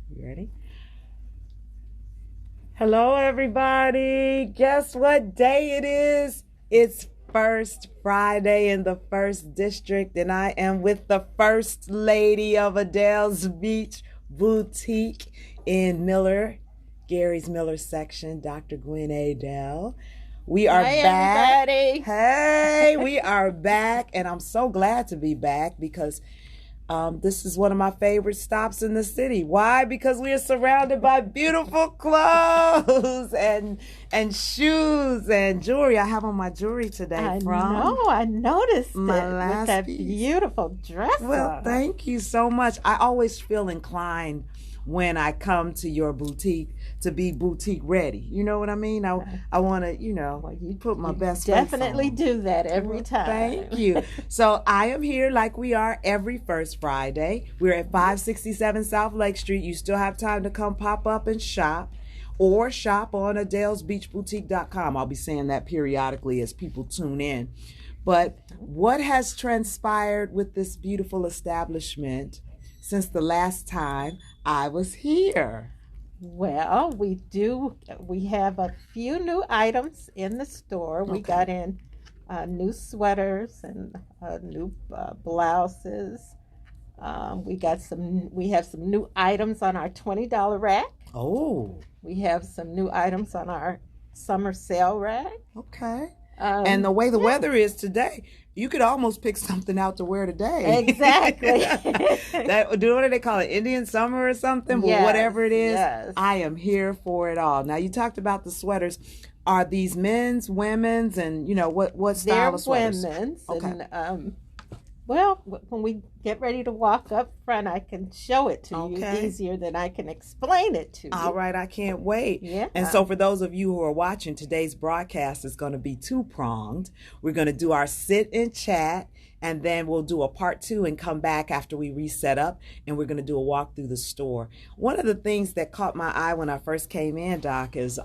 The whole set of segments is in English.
You ready? Hello, everybody. Guess what day it is? It's First Friday in the First District, and I am with the First Lady of Adell's Beach Boutique in Miller, Gary's Miller section, Dr. Gwen Adell. We are Hi, back. everybody. Hey, we are back, and I'm so glad to be back because this is one of my favorite stops in the city. Why? Because we are surrounded by beautiful clothes and shoes and jewelry. I have on my jewelry today I noticed my it last with that piece. beautiful dress Well, on. thank you so much. I always feel inclined when I come to your boutique to be boutique ready. You know what I mean? I want to, Well, put my you best definitely face on. do that every Well, time. thank you. So I am here like we are every first Friday. We're at 567 South Lake Street. You still have time to come pop up and shop or shop on adellsbeachboutique.com. I'll be saying that periodically as people tune in. But what has transpired with this beautiful establishment since the last time I was here? Well, we have a few new items in the store. We Okay. got in new sweaters and new blouses. We have some new items on our $20 rack. Oh, We have some new items on our summer sale rack. okay. And the way the Yeah. weather is today, you could almost pick something out to wear today. Exactly. What do they call it? Indian summer or something? But Yes, whatever it is, yes. I am here for it all. Now you talked about the sweaters. Are these men's, women's, and what style They're of sweaters? women's, Okay. and well, when we get ready to walk up front, I can show it to you Okay. easier than I can explain it to you. All right, I can't wait. Yeah. And so, for those of you who are watching, today's broadcast is going to be two-pronged. We're going to do our sit and chat, and then we'll do a part two and come back after we reset up, and we're going to do a walk through the store. One of the things that caught my eye when I first came in, Doc, is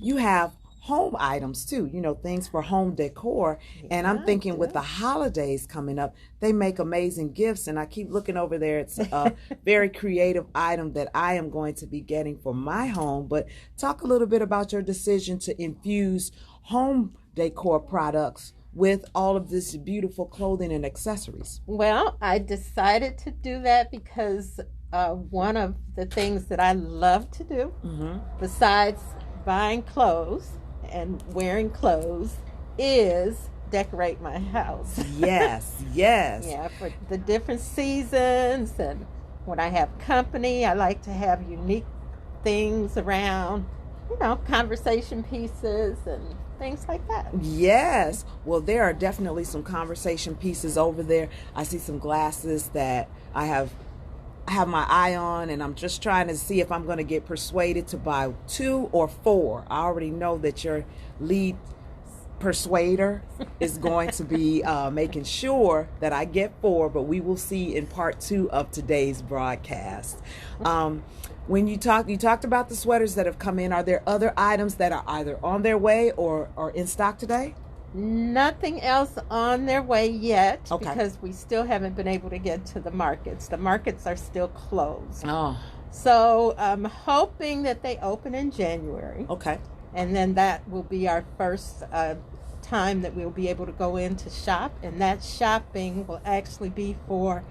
you have home items too, things for home decor. And I'm Yeah, I thinking with do. the holidays coming up, they make amazing gifts. And I keep looking over there. It's a very creative item that I am going to be getting for my home. But talk a little bit about your decision to infuse home decor products with all of this beautiful clothing and accessories. Well, I decided to do that because one of the things that I love to do, Mm-hmm. besides buying clothes and wearing clothes, is decorate my house. Yes, yes. Yeah, for the different seasons, and when I have company, I like to have unique things around, conversation pieces and things like that. Yes. Well, there are definitely some conversation pieces over there. I see some glasses that I have my eye on, and I'm just trying to see if I'm going to get persuaded to buy 2 or 4. I already know that your lead persuader is going to be making sure that I get 4, but we will see in part 2 of today's broadcast. When you talked about the sweaters that have come in. Are there other items that are either on their way or are in stock today? Nothing else on their way yet, Okay. because we still haven't been able to get to the markets. The markets are still closed. Oh, So I'm hoping that they open in January, okay. and then that will be our first time that we'll be able to go in to shop, and that shopping will actually be for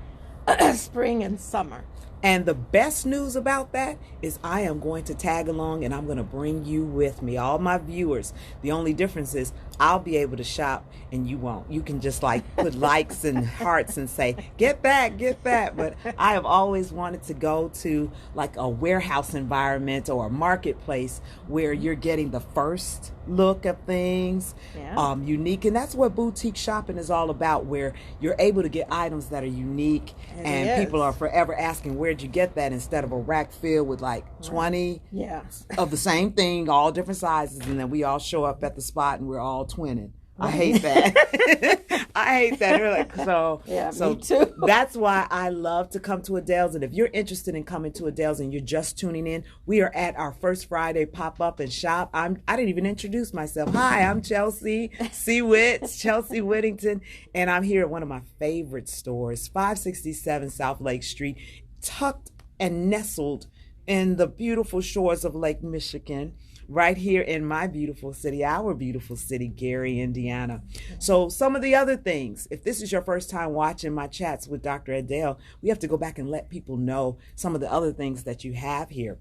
spring and summer. And the best news about that is I am going to tag along, and I'm going to bring you with me, all my viewers. The only difference is I'll be able to shop and you won't. You can just put likes and hearts and say, get that, get that. But I have always wanted to go to like a warehouse environment or a marketplace where you're getting the first look of things, Yeah. unique. And that's what boutique shopping is all about, where you're able to get items that are unique, It and people is. are forever asking, where'd you get that, instead of a rack filled with like 20 Yeah. of the same thing, all different sizes, and then we all show up at the spot and we're all twinning. I hate that. I hate that. Yeah, So me too. that's why I love to come to Adell's. And if you're interested in coming to Adell's and you're just tuning in, we are at our First Friday pop-up and shop. I didn't even introduce myself. Hi, I'm Chelsea C. Witts, Chelsea Whittington, and I'm here at one of my favorite stores, 567 South Lake Street, tucked and nestled in the beautiful shores of Lake Michigan, right here in my beautiful city, our beautiful city, Gary, Indiana. So some of the other things, if this is your first time watching my chats with Dr. Adell, we have to go back and let people know some of the other things that you have here.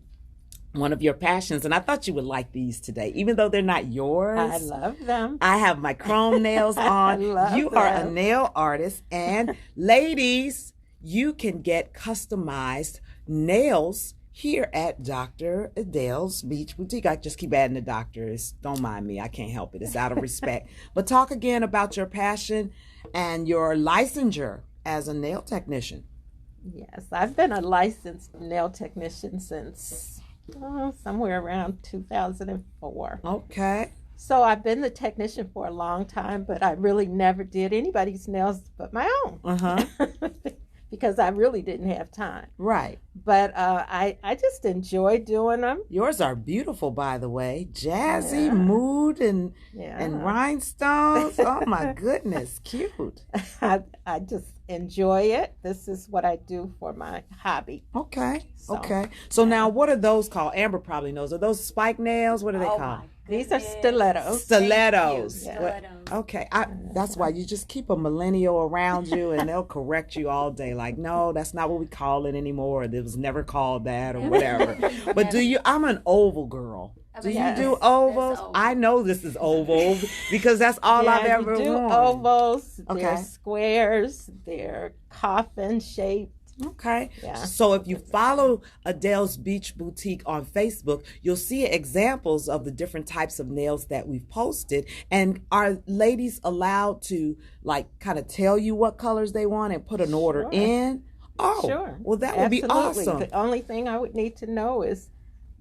One of your passions, and I thought you would like these today, even though they're not yours. I love them. I have my chrome nails on. You are a them. nail artist, and ladies, you can get customized nails here at Dr. Adell's Beach Boutique. I just keep adding the doctors. Don't mind me. I can't help it. It's out of respect. But talk again about your passion and your licensure as a nail technician. Yes, I've been a licensed nail technician since somewhere around 2004. Okay. So I've been the technician for a long time, but I really never did anybody's nails but my own. Uh-huh. Because I really didn't have time. Right. But I just enjoy doing them. Yours are beautiful, by the way. Jazzy, mood, and rhinestones. Oh, my goodness. Cute. I just enjoy it. This is what I do for my hobby. Okay. Okay. So now what are those called? Amber probably knows. Are those spike nails? What are they called? These are stilettos. Stilettos. Stilettos. Okay. That's why you just keep a millennial around you and they'll correct you all day. Like, no, that's not what we call it anymore. It was never called that or whatever. But I'm an oval girl. Do you do ovals? I know this is oval because that's all I've ever worn. Ovals. Okay. They're squares. They're coffin shaped. Okay. Yeah. So if you follow Adell's Beach Boutique on Facebook, you'll see examples of the different types of nails that we've posted. And are ladies allowed to kind of tell you what colors they want and put an order in? Oh, sure. Well, that would be awesome. The only thing I would need to know is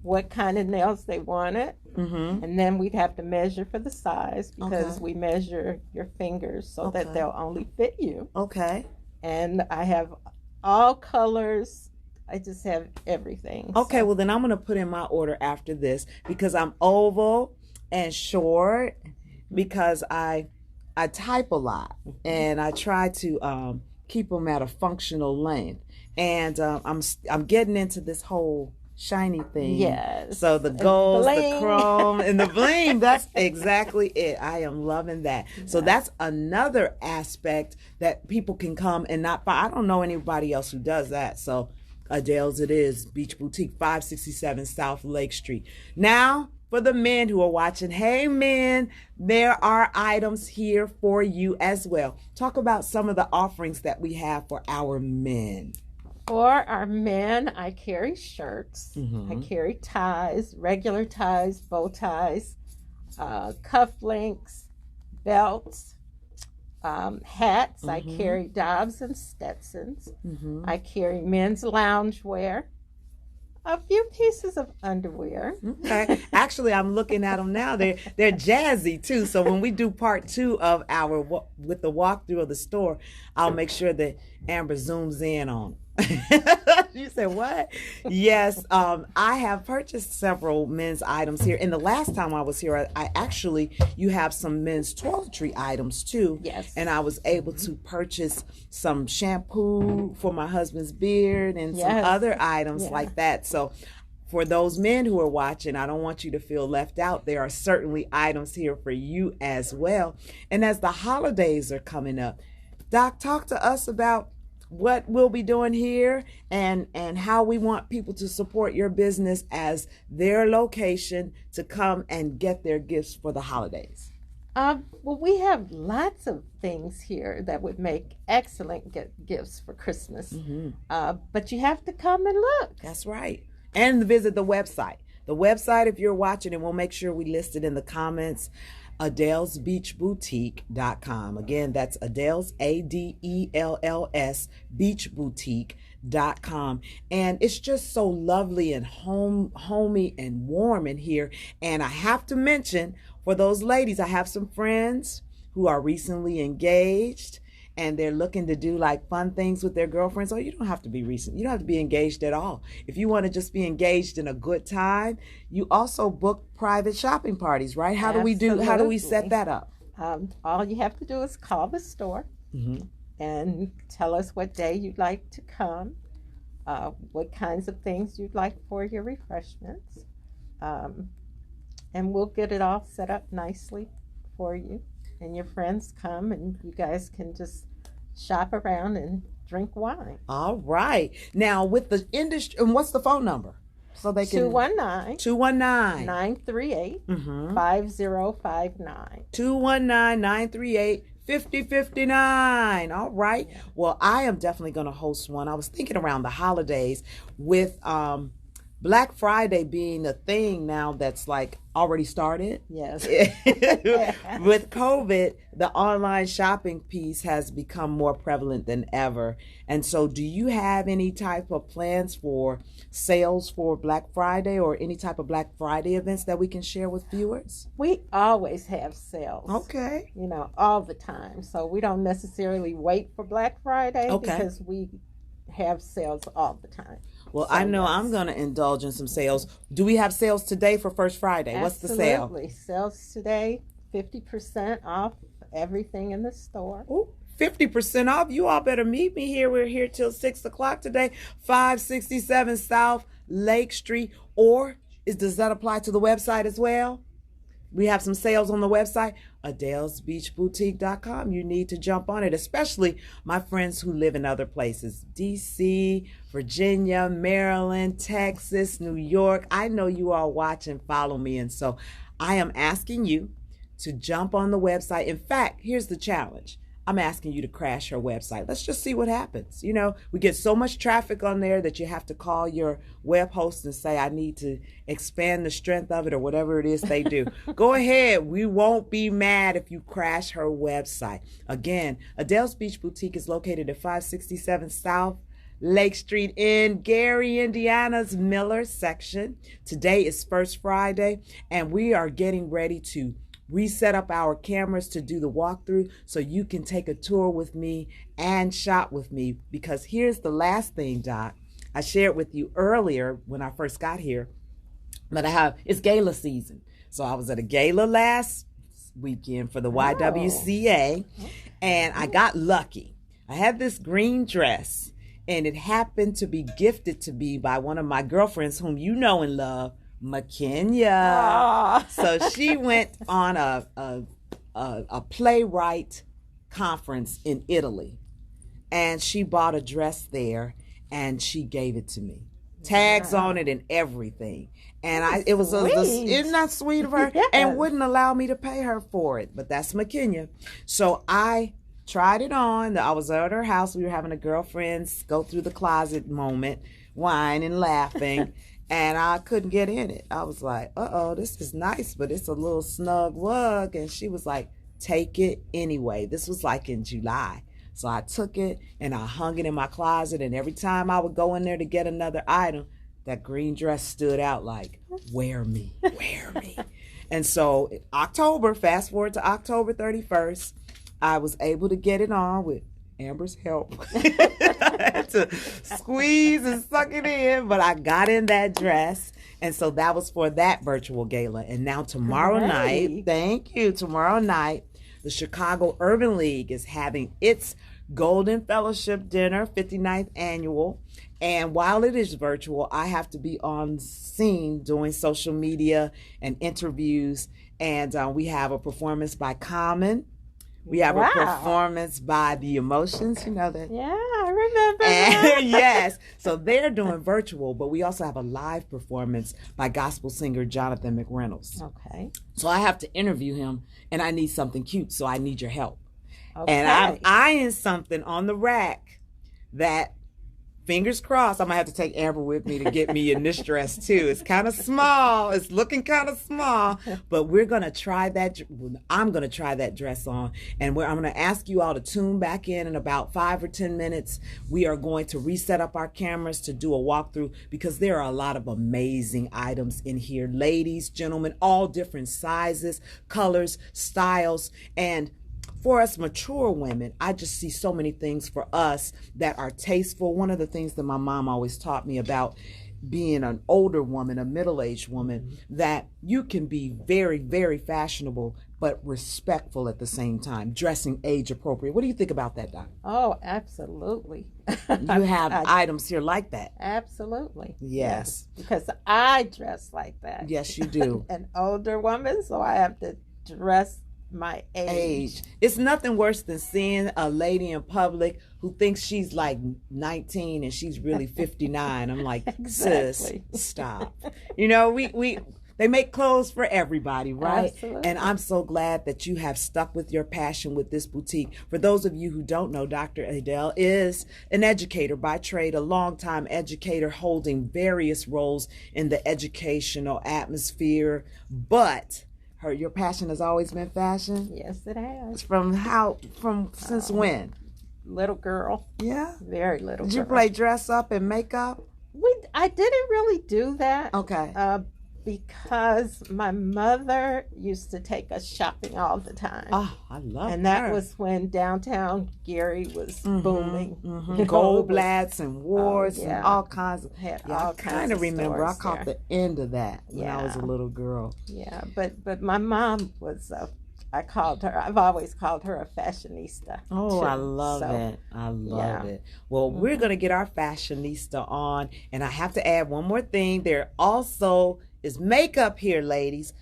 what kind of nails they wanted. Mm-hmm. And then we'd have to measure for the size because we measure your fingers so that they'll only fit you. Okay. And I have all colors. I just have everything. Okay, well then I'm going to put in my order after this because I'm oval and short because I type a lot and I try to keep them at a functional length. And I'm getting into this whole shiny thing. Yes. So the gold, the bling. chrome, and the bling, that's exactly it. I am loving that. So that's another aspect that people can come and not buy. I don't know anybody else who does that. So Adell's it is, Beach Boutique, 567 South Lake Street. Now, for the men who are watching, hey men, there are items here for you as well. Talk about some of the offerings that we have for our men. For our men, I carry shirts. Mm-hmm. I carry ties, regular ties, bow ties, cufflinks, belts, hats. I carry Dobbs and Stetsons. Mm-hmm. I carry men's loungewear. A few pieces of underwear. Okay. Actually, I'm looking at them now. They're jazzy too. So when we do part 2 of our with the walkthrough of the store, I'll make sure that Amber zooms in on them. You said what? Yes, I have purchased several men's items here. And the last time I was here, you have some men's toiletry items too. Yes. And I was able to purchase some shampoo for my husband's beard and some other items like that. So for those men who are watching, I don't want you to feel left out. There are certainly items here for you as well. And as the holidays are coming up, Doc, talk to us about what we'll be doing here and how we want people to support your business as their location to come and get their gifts for the holidays. Well, we have lots of things here that would make excellent gifts for Christmas. Mm-hmm. But you have to come and look. That's right. And visit the website. The website, if you're watching, and we'll make sure we list it in the comments, AdellsBeachBoutique.com. Again, that's Adell's, ADELLS, beachboutique.com. And it's just so lovely and homey and warm in here. And I have to mention, for those ladies, I have some friends who are recently engaged and they're looking to do fun things with their girlfriends. Oh, you don't have to be recent. You don't have to be engaged at all. If you want to just be engaged in a good time, you also book private shopping parties, right? How do we set that up? All you have to do is call the store and tell us what day you'd like to come. what kinds of things you'd like for your refreshments. Um, and we'll get it all set up nicely for you. And your friends come and you guys can just shop around and drink wine. All right. Now, with the industry, and what's the phone number? So they can 219 938 5059. 219-938-5059. All right. Well, I am definitely going to host one. I was thinking around the holidays with Black Friday being a thing now that's like already started. Yes. With COVID, the online shopping piece has become more prevalent than ever. And so do you have any type of plans for sales for Black Friday or any type of Black Friday events that we can share with viewers? We always have sales. Okay. You know, all the time. So we don't necessarily wait for Black Friday because we have sales all the time. Well, so, I know I'm going to indulge in some sales. Do we have sales today for First Friday? Absolutely. What's the sale? Absolutely. Sales today, 50% off everything in the store. Ooh, 50% off. You all better meet me here. We're here till 6 o'clock today. 567 South Lake Street. Or does that apply to the website as well? We have some sales on the website, adellsbeachboutique.com. You need to jump on it, especially my friends who live in other places. D.C., Virginia, Maryland, Texas, New York. I know you all watch and follow me, and so I am asking you to jump on the website. In fact, here's the challenge. I'm asking you to crash her website. Let's just see what happens. You know, we get so much traffic on there that you have to call your web host and say, I need to expand the strength of it or whatever it is they do. Go ahead. We won't be mad if you crash her website. Again, Adell's Beach Boutique is located at 567 South Lake Street in Gary, Indiana's Miller section. Today is First Friday, and we are getting ready to reset up our cameras to do the walkthrough so you can take a tour with me and shop with me. Because here's the last thing, Doc. I shared with you earlier when I first got here that it's gala season. So I was at a gala last weekend for the YWCA, and I got lucky. I had this green dress, and it happened to be gifted to me by one of my girlfriends whom you know and love, McKenya. So she went on a playwright conference in Italy, and she bought a dress there, and she gave it to me, tags on it and everything. And it was isn't that sweet of her? Yes. And wouldn't allow me to pay her for it, but that's McKenya. So I tried it on. I was at her house. We were having a girlfriend's go through the closet moment, whining and laughing. And I couldn't get in it. I was like, this is nice, but it's a little snug rug. And she was like, take it anyway. This was like in July. So I took it and I hung it in my closet. And every time I would go in there to get another item, that green dress stood out like, wear me, wear me. And so fast forward to October 31st, I was able to get it on with Amber's help. I had to squeeze and suck it in, but I got in that dress. And so that was for that virtual gala. And now tomorrow night, tomorrow night, the Chicago Urban League is having its Golden Fellowship Dinner, 59th annual. And while it is virtual, I have to be on scene doing social media and interviews. And we have a performance by Common. We have a performance by The Emotions, you know that? Yeah, I remember that. Yes, so they're doing virtual, but we also have a live performance by gospel singer Jonathan McReynolds. Okay. So I have to interview him, and I need something cute, so I need your help. Okay. And I'm eyeing something on the rack that, fingers crossed, I'm going to have to take Amber with me to get me in this dress too. It's kind of small. It's looking kind of small, but we're going to try that. I'm going to try that dress on, and I'm going to ask you all to tune back in about 5 or 10 minutes. We are going to reset up our cameras to do a walkthrough because there are a lot of amazing items in here. Ladies, gentlemen, all different sizes, colors, styles, and for us mature women, I just see so many things for us that are tasteful. One of the things that my mom always taught me about being an older woman, a middle-aged woman, that you can be very, very fashionable, but respectful at the same time, dressing age appropriate. What do you think about that, Doc? Oh, absolutely. You have items here like that. Absolutely. Yes. Because I dress like that. Yes, you do. An older woman, so I have to dress my age. It's nothing worse than seeing a lady in public who thinks she's like 19 and she's really 59. I'm like, Exactly. sis, stop. You know, we they make clothes for everybody, right? Absolutely. And I'm so glad that you have stuck with your passion with this boutique. For those of you who don't know, Dr. Adell is an educator by trade, a longtime educator holding various roles in the educational atmosphere, but your passion has always been fashion? Yes, it has. Since when? Little girl. Yeah? Very little Did girl. you play dress up and makeup? I didn't really do that. Okay. Because my mother used to take us shopping all the time. Oh, I love And that was when downtown Gary was booming. Goldblatt's and Wards and all kinds of. I kind of remember. I caught the end of that when I was a little girl. Yeah, but my mom was. I've always called her a fashionista. Oh, too. I love it. I love it. Well, we're going to get our fashionista on. And I have to add one more thing. There also is makeup here, ladies.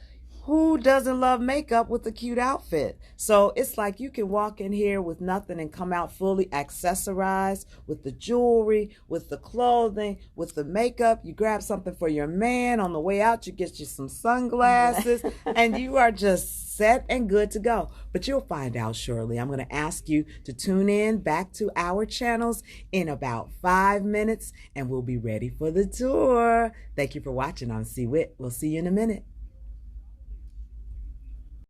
Who doesn't love makeup with a cute outfit? So it's like you can walk in here with nothing and come out fully accessorized with the jewelry, with the clothing, with the makeup. You grab something for your man. On the way out, you get you some sunglasses, and you are just set and good to go. But you'll find out shortly. I'm going to ask you to tune in back to our channels in about 5 minutes, and we'll be ready for the tour. Thank you for watching on See Wit. We'll see you in a minute.